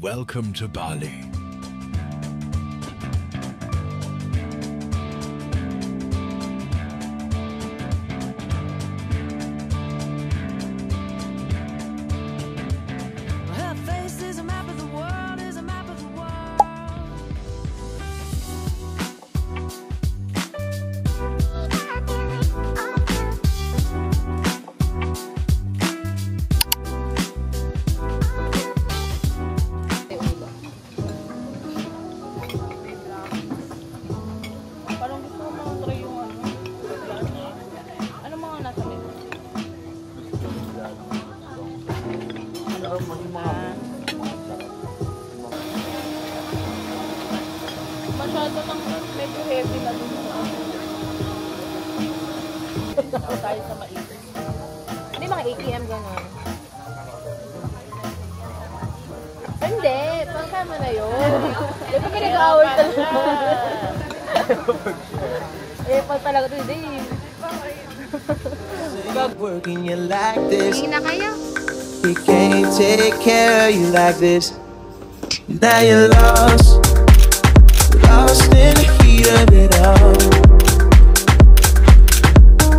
Welcome to Bali. Her face is a map of the world, is a map of the world. Parang gusto ko mga try yung ano. Ano mga nasa menu? Masyado lang medyo heavy na dun sa ano. Tayo sa mais. Hindi mga ATM gano'n. Hindi, pangkama na yun. Di ba pinag-awal talaga? Eh, pag talaga ito, hindi. Working you like this, Tingin na kayo. he can't take care of you like this. Now you're lost, lost in the heat of it all.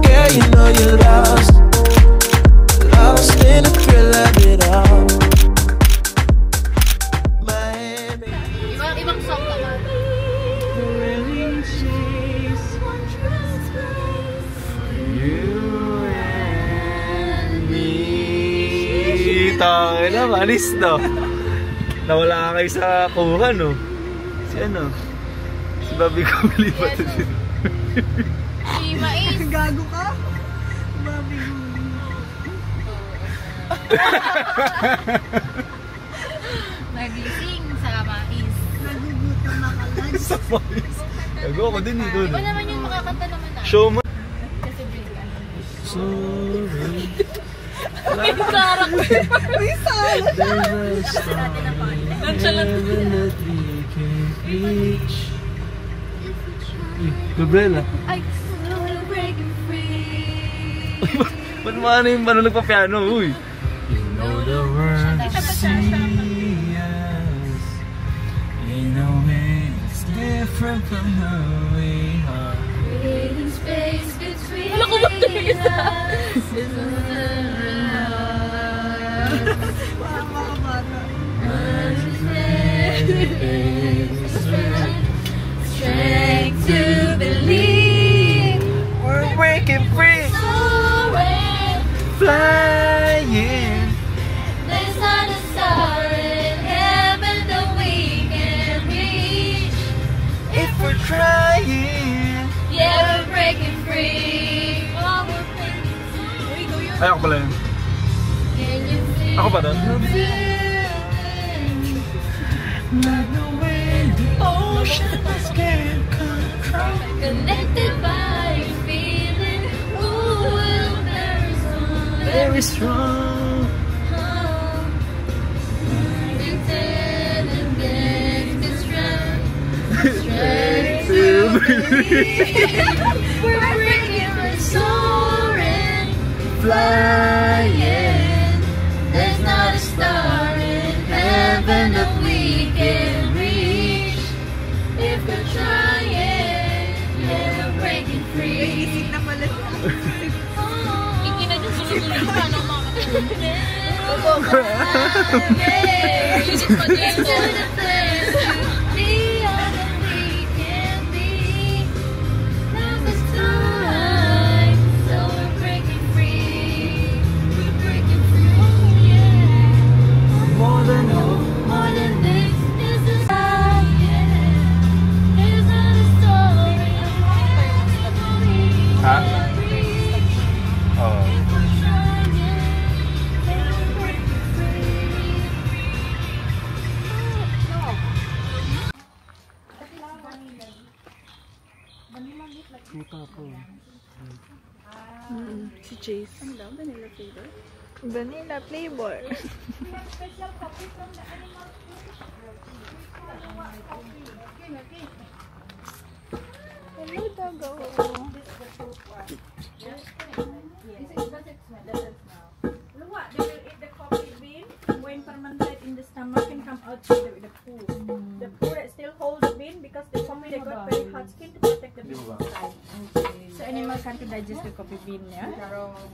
Girl, you know you're lost, lost in the thrill of it all. Miami. Ibang song naman. Tangin na, manis no. Nawala ka kayo sa kuha no. Si ano? Si Bobby Guli ba ito din? Si Mais. Gago ka? Bobby Guli. Nagising sa Mais. Nagugutom na ka lang. Sa mais. Gago ako din eh doon. Iba naman yung makakanta naman na. Show mo. Kasi bigla. Sorry. May sarap. May sala. That we can reach. Gabriela. Ay, slowly breaking free. Ba't mo ano yung ano nagpa-piano? Uy. You know the world see us. You know it's different from who we are. Creating space between us. Parang mga bata. Strength to believe. We're breaking free. Soaring. Flying. There's not a star in heaven that we can reach. If we're trying. Yeah, we're breaking free. Oh, we're breaking free. Ay, ako pala yun. Can you feel Ako ba doon? Like the wind, the oceans can't control. connected by a feeling? Ooh, well, very strong. Very strong. Limited and get strength. Strength To We're breaking, we're soaring, flying. There's not a star in heaven that we can reach. If we're trying, yeah, we're breaking free. Isip na pala siya. Kiki na dyan sulit-sulit pa ng mga More than hope. Ha? Oo. Puta po. Si Chase. Ano daw? Vanilla flavor? Vanilla flavor. Hello, dago. What? They will eat the coffee bean when fermented in the stomach and come out with the poo. The poo that still holds the bean because the coffee they got very hard skin to protect the bean inside. So animal can't digest the coffee bean, yeah.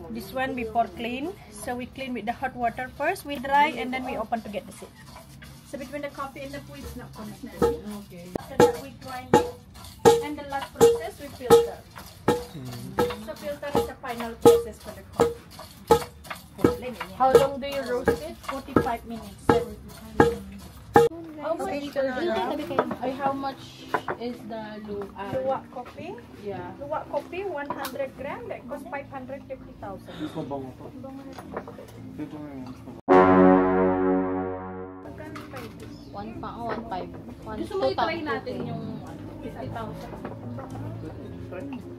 This one before clean. So we clean with the hot water first. We dry and then we open to get the seed. So between the coffee and the poo, it's not connected. Okay. So that we grind it. And the last process we filter. So filter is the final process for the coffee. How long do you roast it? 45 minutes. How much? How much is the Luwak coffee? Yeah. Luwak coffee 100 gram that costs 550,000. Mas mabango to. Dito na yung mas mabango. 1.5. Gusto mo i-try natin yung 50,000?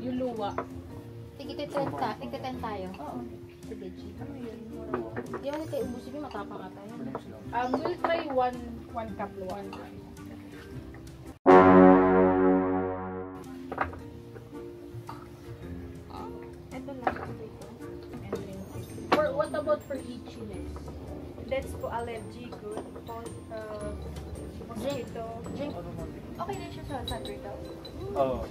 Yung luwa. Tigit-10 tayo. Oo. Sige, G. Hindi mo tayo ubusin yung matapang ka tayo. We'll try one cup luwa. Ito lang. What about for itchiness? That's for allergy, good for mosquito. Drink. Okay din siya sa sagrito. Oo.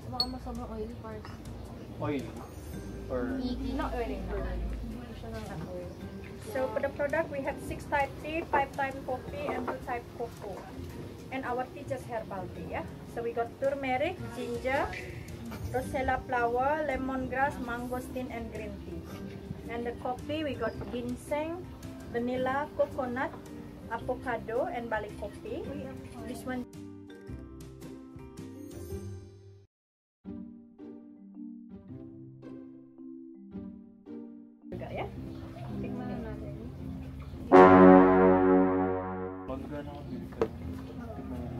Baka masobrang oily parts. Oil. Or... Not oily. So for the product, we have 6 type tea, 5 type coffee, and 2 type cocoa. And our tea just herbal tea, yeah. So we got turmeric, ginger, rosella flower, lemongrass, mangosteen, and green tea. And the coffee, we got ginseng, vanilla, coconut, avocado, and bali coffee. This one. Ya. Tingnan na natin. Magkano ako dito?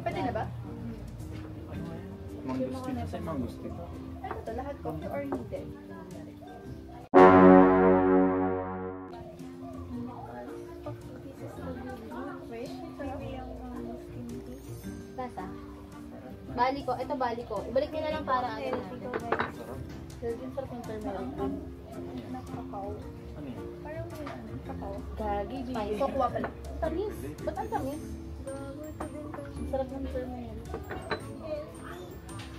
Pwede na ba? Mangustin. Kasi mangustin. Ano to? Lahat coffee or hindi? Lasa? Bali ko. Ito bali ko. Ibalik nyo na lang para ano na. Yung sarap yung turmeric. Kakao. Ano yan? Parang may kakao. Gagi, spice. Kokwa pala. Tamis. Ba't ang tamis? Ang sarap ng turmeric.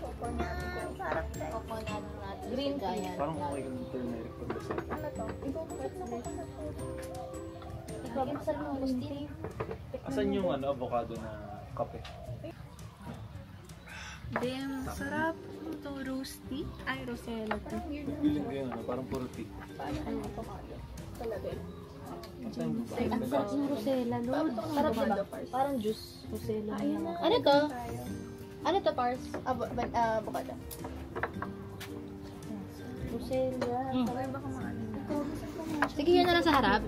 Coconut nut. Green tea. Parang okay yung turmeric pagbasa. Ano to? Ibubusok na coconut. Ikaw, ang sarap ng mangosteen. Asan yung avocado na kape? Damn, sarap. Ito roasty. Ay, rosella to. Feeling ko yun, parang puro tea. Talaga. Ang sarap ng rosella, Lord. Sarap diba? Parang juice. Rosella. Ano to? Ano to, Pars? Avocado. Rosella. Baka maano. Sige, yun na lang sa harap.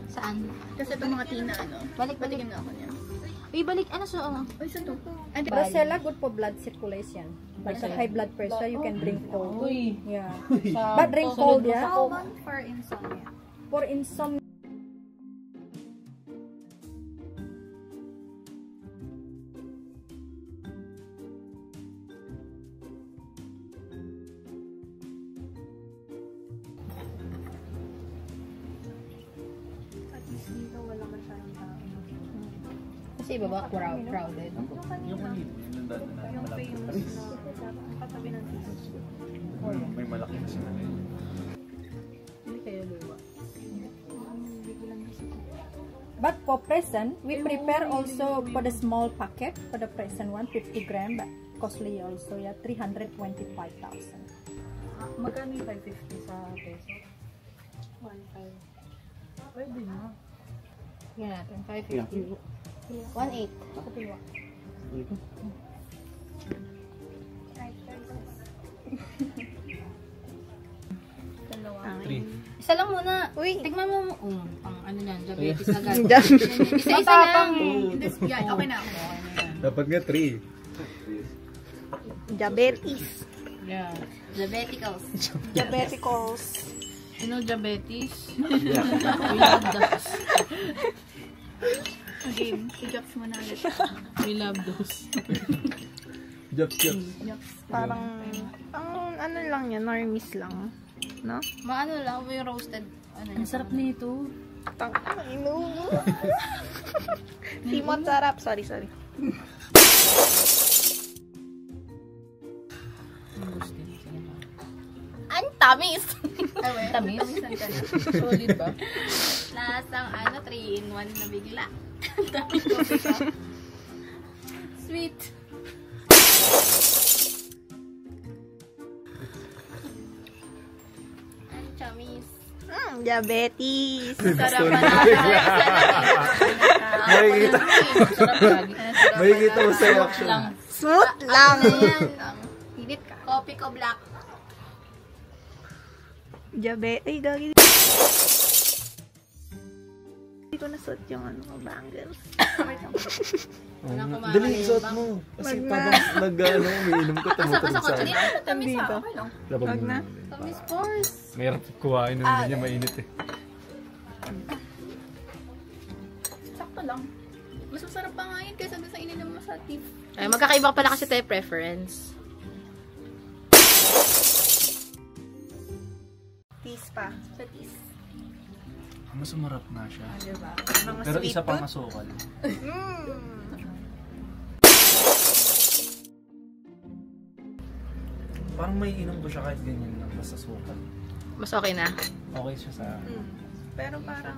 Saan? Kasi itong mga tina, ano? Balik. na ako niya. Uy, balik. Ano sa Ay, sa to. Rosella good for blood circulation. Like sa high blood pressure, you can drink cold. Uy. Yeah. But drink cold, yeah? For insomnia. For insomnia. Kasi iba ba? Crowded. Yung kanina, yung dati na malaki. Katabi ng tisos. May malaki kasi na yun. Hindi kayo luwa. But for present, we prepare also for the small packet, for the present one, 50 gram, but costly also, yeah, 325,000. Magkano yung 550 sa peso? 1.5. Pwede na. Yan natin. 550. 1.8. Katiwa. Dalawa. Isa lang muna. Uy. Tignan mo. Pang ano yan. Diabetes agad. Diabetes. Isa-isa lang. Okay na ako. Dapat nga 3. Diabetes. Yeah. Diabeticals. Diabeticals. You know diabetes? We love those. Okay, i-jobs mo na ulit. We love those. Jops. Parang, ano lang yan, normies lang. no? Maano lang, yung roasted. Ano Ang sarap nito. Timot sarap. Sorry. Ang tamis! Tamis. Solid ba? Lasang 3-in-1 na bigla. Ang tamis ko siya. Sweet. Ang tamis. Diabetes. Sarap pa na. Makikita. Sarap lagi. Makikita mo sa reaction. Smooth lang. Hinit ka. Coffee ko black. Diabetes. Ay, gagi. Hindi ko nasuot yung bangles. Dali, isuot mo. Kasi parang umiinom ko, tumutulog sa akin. Tamis ha. Okay lang. Labag mo. Tamis force. Mayroon kuhain nung hindi niya mainit eh. Sakto lang. Mas masarap pa nga yun kaysa doon sa ininom mo sa tip. Ay, magkakaiba pala kasi tayo preference. Tis pa. Sa tis. Mas umarap na siya. Diba? Mga Pero sweet isa pang tooth. masukal. Parang may inom ko siya kahit ganyan lang. Basta sukal. Mas okay na. Okay siya sa... Pero parang...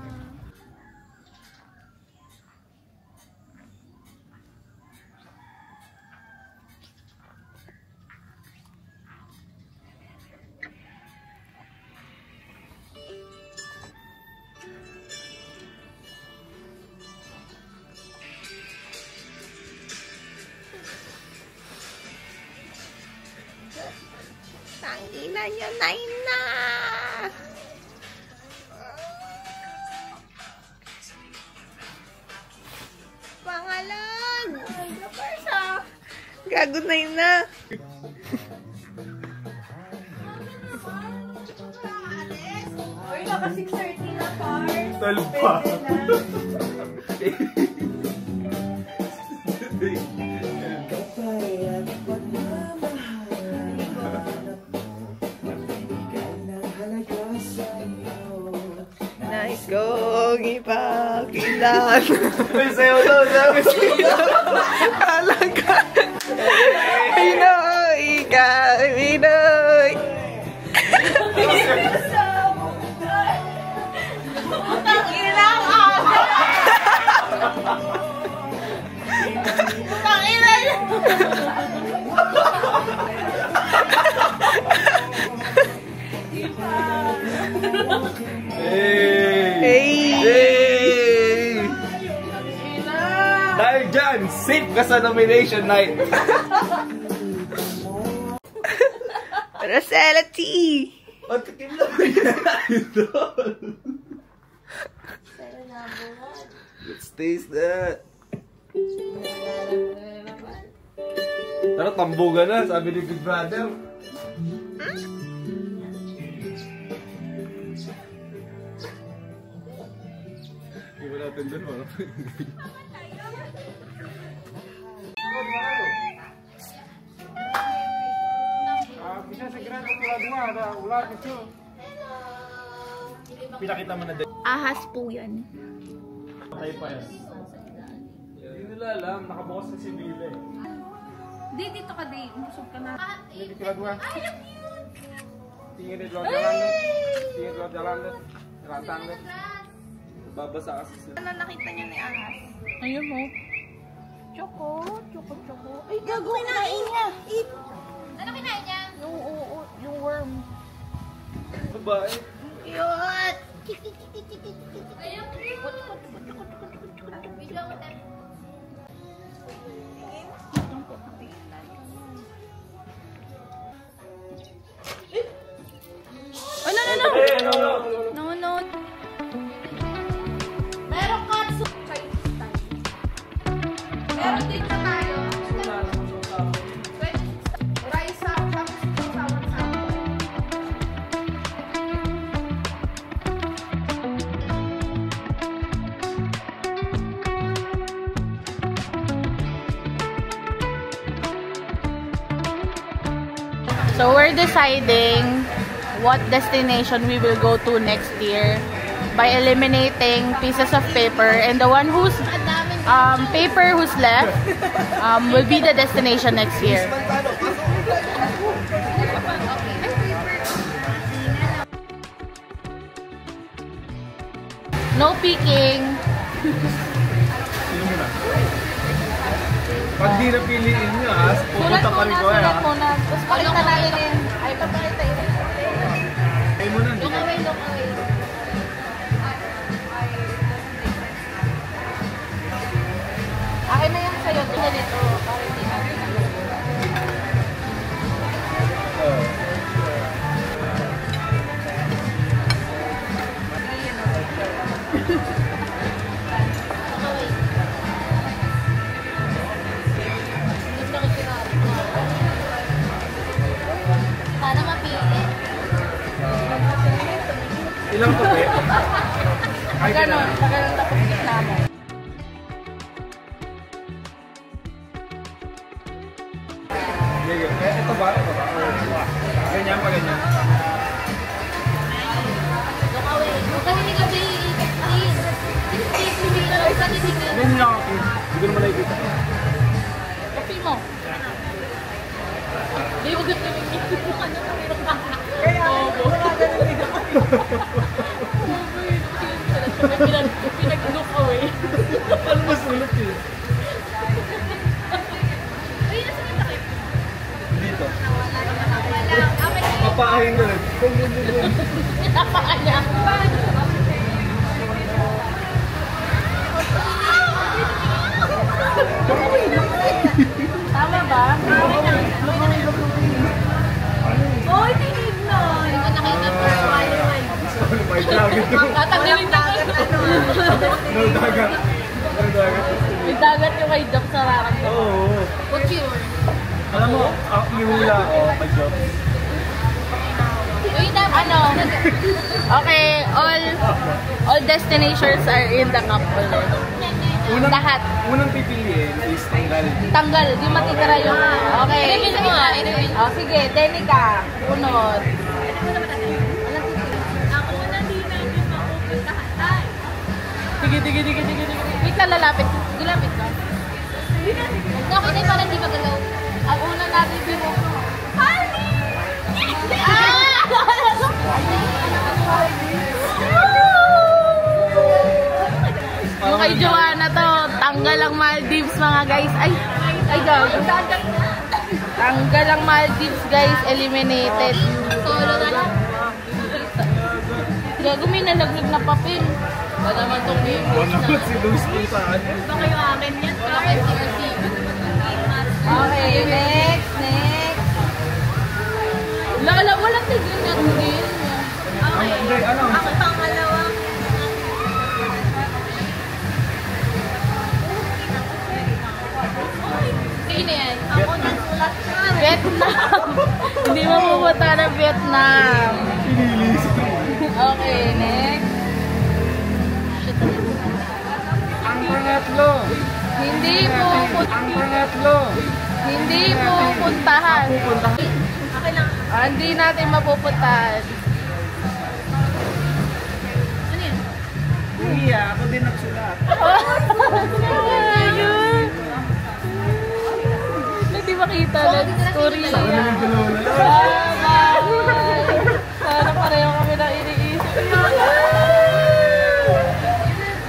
Tangina niya, Naina! Pangalan! Gago Naina! Uy, naka 6:30 na, Cars. 12 pa. Nice kong ipakita. May sayo daw. Alaga. Pinoy ka, Pinoy. Hey! Dahil dyan, safe ka sa nomination night. Rosella tea. Matikim naman yan, idol. Let's taste that. Pero tambugan na, sabi ni Big Brother. Iba natin dun, wala pa. Pinakita mo na din. Ahas po yan. Patay pa yan. Hindi nila alam, nakabukas na si Bile. Di, dito ka, di. Umusog ka na. Hindi ko dua. Tingin ni Lord Yolanda. Tingin ni Lord Yolanda. Ratanglet. Babasa kasi sila. Ano nakita niya ni Ahas? Ayun mo. Choco. Ay, gago, kinain niya. Eat. Ano kinain niya? Yung worm. Babae. Cute. No. Meron katsu. Chinese style. Meron din na tayo. Rice up. Tapos sour sour. So we're deciding what destination we will go to next year by eliminating pieces of paper, and the one whose paper who's left will be the destination next year. No peeking. Pag di napiliin nyo, pupunta pa rin ko eh. Sulat muna. Tapos pakita natin yun. Ay, papakita yun. Ay mo na, hindi ka. Look away. Akin na yan sa'yo. Ito dito. Para hindi natin sana mapili. Ilang kape? Ay, Ganon. Pagkaroon tapos gitna mo. Ito ba? Ganyan pa ganyan. Look away. Huwag ka hindi ka please. Huwag ka hindi ka. Ganyan lang ako. Hindi ko naman nakikita. Kapi mo. Hindi mo gusto yung isip mo ka na kamera ka. Kaya, nakagaling din ako. Pinag-look away. Ano mas ulit eh? Dito. Papaahin ka rin. Napaka niya. Tama ba? Oy, tinig na. Hindi ko nakita first one. May dagat. Tatanggalin na. No dagat. No dagat. May dagat yung kay Jock sa raramdaman. Oo. What's yours? Alam mo, niwula ako kay Job. Ano? Okay, all destinations are in the cup ulit. Lahat. Unang pipiliin is tanggal. Tanggal, di matitira yung... Okay. Inumin mo nga, inumin. Oh, sige, Denica. Unod. Ako na di namin mapupuntahan. Sige. Wait lang, lalapit. Gulapit ka. Okay na, parang di magalaw. Ang una natin, bimo. Party! Yung kay Joanna to, tanggal ang Maldives mga guys. Ay gago. Tanggal ang Maldives guys, eliminated. Solo na lang. Gago, may nalaglag na papel. Ba naman itong Ano ba si Luz kung saan? Baka yung akin yan. wala kayo Okay, next. Walang tigil nga tigil. Okay. Hindi, ano? Ako pangalawang. Sino yan? Ako nasulat ka. Vietnam. Hindi mapupunta ng Vietnam. Okay, next. Ang pangatlo. Hindi pupuntahan. Okay lang. Hindi natin mapupuntahan. Ano yan? Iya, ako din nagsulat. Hindi makita lang story. Ano yung dalawa na lang? Sana pareho kami na iniisip.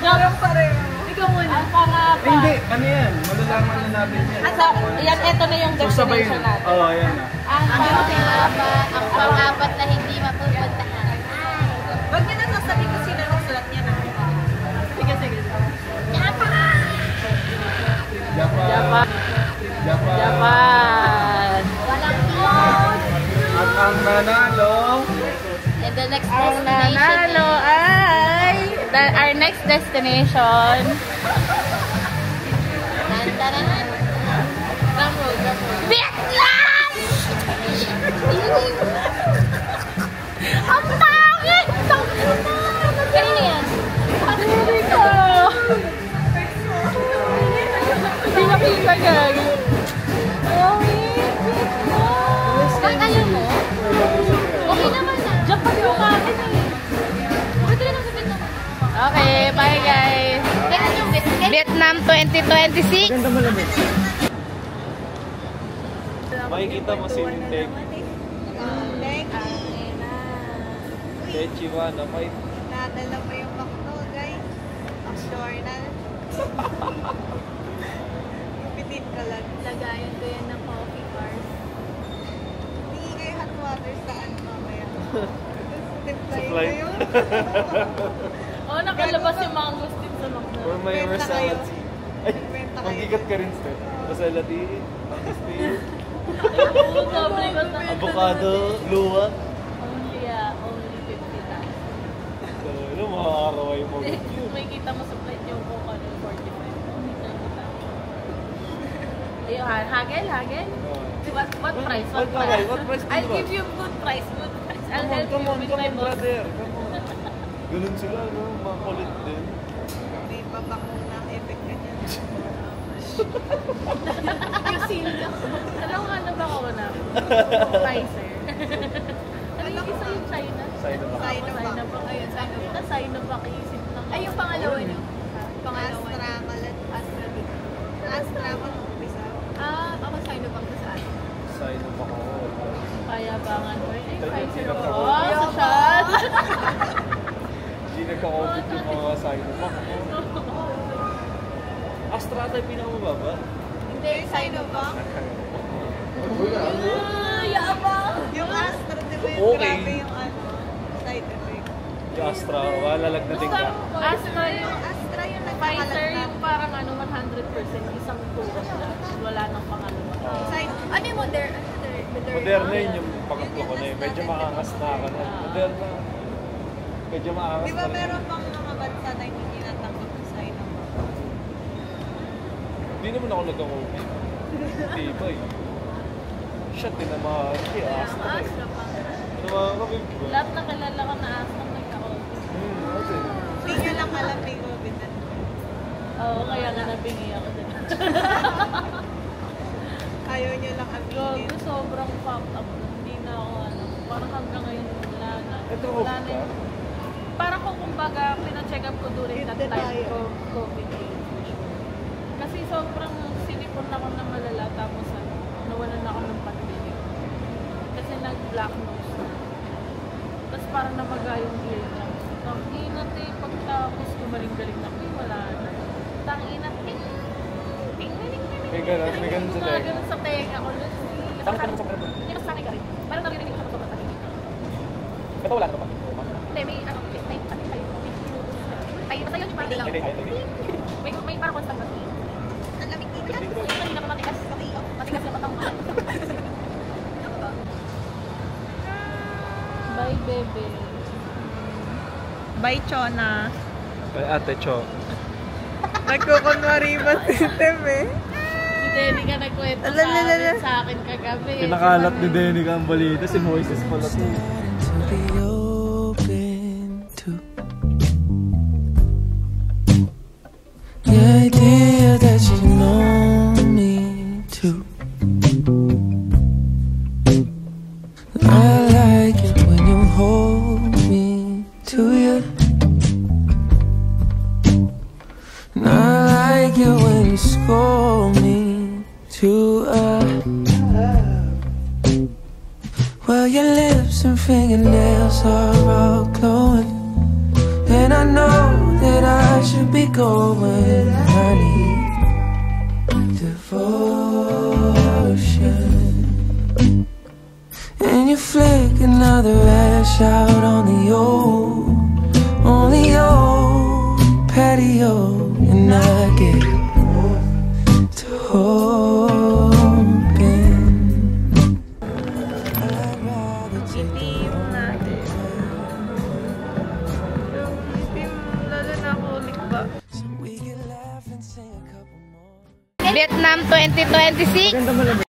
Parang pareho. Ikaw muna. Ang pangapat. Hindi, ano yan? Malalaman na natin yan. Yan, ito na yung So sabay destination na. natin. Oo, yan na. Ang pangapat na hindi mapupuntahan. Wag niya na sasabihin ko sino ang sulat niya na. Sige. Japan. Walang yun. At ang nanalo, And the next destination ay our next destination. Vietnam! Ang pangit! Kanina yan? Amerika! Hindi makita gagi. Ayaw mo? Okay naman na. akin eh. Pwede rin ang sa Vietnam. Okay, bye guys. Kailan yung Vietnam 2026? Ganda mo naman. Makikita mo si Tek. Techiwa na may. Nadala pa yung bakto, guys. Ang store na. Pitit ka lang. Lagayan ko yan ng coffee bars. Hindi kayo hot water saan mamaya. Supply. Oh, nakalabas yung mangosteen sa McDonald's. Or may Benta salad. kayo. Ay, Benta kayo. magigat ka rin, Steph. Masalati, mangosteen, Oo, sabi ko sa avocado, luwa. only 50 lang. So, ano, makakaraway mo. May kita mo sa plate yung Coke, 45. Ayun, hagel? What price? What price? I'll give you good price. I'll help Come you on, with my boss. brother. Come on. Ganun sila, no? Makulit din. May babakuna effect ka dyan. Yung sila. Alam nga na ba ako na? Pfizer. Ano yung isa yung China? Sinovac. Sinovac. Ayun, Sinovac. Isip lang. Ay, yung pangalawa niyo. Pangalawa. Astra ka lang. Astra ka lang. Ako Sinovac na sa atin. Sinovac ako. Payabangan mo. Ay, Pfizer. Sinovac. Oh, sa shot. Hindi nagka-COVID yung mga Sinovac. Astra tayo pinakamababa. Hindi, Sinovac. Yabang. Yung Astra, di ba yung Okay. grabe yung side effect? Yung Astra, walalagnating ka. Astra yung Astra yung Pfizer yung parang 100% isang turos lang. Wala nang pangalawa. Ano yung Moderna? Moderna yun yung pangatlo ko na yun. Medyo makangas na ako na. Moderna. Medyo makangas Di na ba rin. meron pang mga bansa na hindi tinatanggap ng Sinovac? Hindi naman ako nagka-COVID. Diba eh. Shit, tinamaan. Hindi, Astra eh. Astra pa. Tinamaan kami bro. Lahat na kilala ka na Astra nagka-COVID. Okay. Hindi nyo lang alam may COVID na. Oo, kaya nga nabingi ako din. Ayaw nyo lang aminin. Gago, sobrang fucked up. Hindi na ako parang hanggang ngayon wala na. Ito, Wala hope na ka? yung, parang kung kumbaga, pina-check up ko during that time ko COVID. Kasi sobrang sinipon ako na malala tapos nawalan ako ng pandemic. Kasi nag-black nose na. Tapos parang namaga yung ear lang. Tanginat eh, pagtapos gumaling-galing na, wala na. Tanginat eh. May ganun sa leg. Ganun sa tenga ko. Saan ka naman sa pwede? Hindi ka sanay ka rin. Parang narinig ko sa sobrang tahimik. Ito wala na ba? Hindi, may ano, may basta yun yung parang lang. May parang constant kasi. Ang lamig dito. Yung kanina ka matigas. Matigas yung matang mahal. Bye, bebe. Bye, Chona. Ay, ate, Cho. Nagkukunwari ba si Tem eh? Si Denny ka nagkwento sa akin kagabi. Pinakalat ni Denny ka ang balita. Si Moises pala to. To be open to the idea that you know me too. I like it when you hold me to you. And I like it when you scold me to well, your lips and fingernails are all glowing, and I know that I should be going. I need devotion, and you flick another ash out on the old patio, and I get to hoping. I'd rather take the Itim natin. Yung itim, lalo na kulik ba? so we can laugh and sing a couple more. Vietnam 2026. Ganda mo naman.